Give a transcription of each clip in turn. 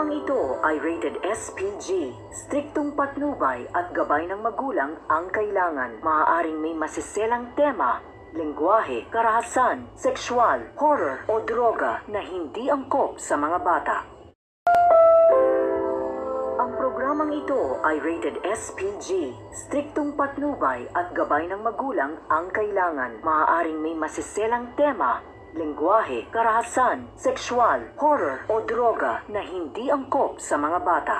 programang ito ay rated SPG. Striktong patnubay at gabay ng magulang ang kailangan. Maaaring may masiselang tema, lengguwahe, karahasan, sexual, horror o droga na hindi angkop sa mga bata. Ang programang ito ay rated SPG. Striktong patnubay at gabay ng magulang ang kailangan. Maaaring may masiselang tema, lengguwahe, karahasan, sexual, horror o droga na hindi angkop sa mga bata.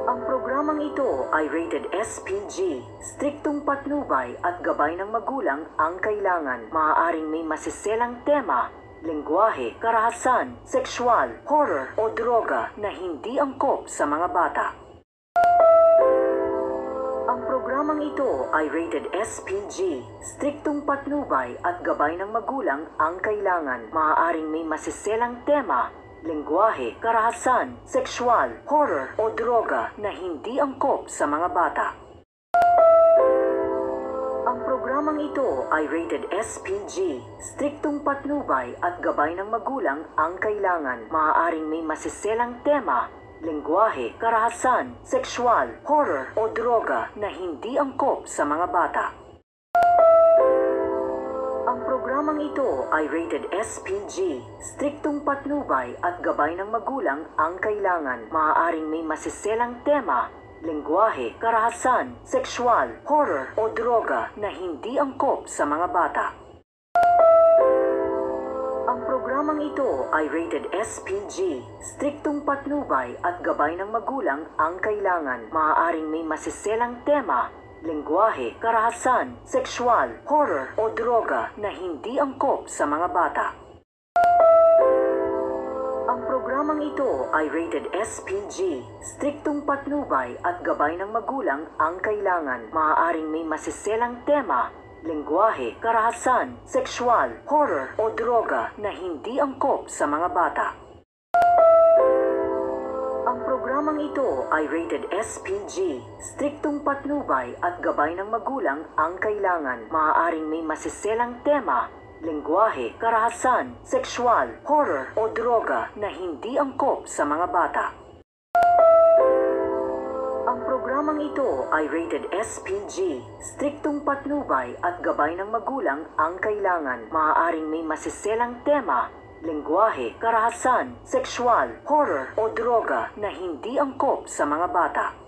Ang programang ito ay rated SPG. Striktong patnubay at gabay ng magulang ang kailangan. Maaaring may masiselang tema, lengguwahe, karahasan, sexual, horror o droga na hindi angkop sa mga bata. Ang programang ito ay rated SPG. Striktong patnubay at gabay ng magulang ang kailangan. Maaaring may masiselang tema, lengguwahe, karahasan, sexual, horror o droga na hindi angkop sa mga bata. Ang programang ito ay rated SPG. Striktong patnubay at gabay ng magulang ang kailangan. Maaaring may masiselang tema, lengguwahe, karahasan, sexual, horror o droga na hindi angkop sa mga bata. Ang programang ito ay rated SPG. Striktong patnubay at gabay ng magulang ang kailangan. Maaaring may masiselang tema, lengguwahe, karahasan, sexual, horror o droga na hindi angkop sa mga bata. Ang programang ito ay rated SPG. Striktong patnubay at gabay ng magulang ang kailangan. Maaaring may masiselang tema, lengguwahe, karahasan, sexual, horror o droga na hindi angkop sa mga bata. Ang programang ito ay rated SPG. Striktong patnubay at gabay ng magulang ang kailangan. Maaaring may masiselang tema, lengguwahe, karahasan, sexual, horror o droga na hindi angkop sa mga bata. Ang programang ito ay rated SPG. Striktong patnubay at gabay ng magulang ang kailangan. Maaaring may masiselang tema, lengguwahe, karahasan, sexual, horror o droga na hindi angkop sa mga bata. Ang programang ito ay rated SPG. Striktong patnubay at gabay ng magulang ang kailangan. Maaaring may masiselang tema, lengguwahe, karahasan, sexual, horror o droga na hindi angkop sa mga bata.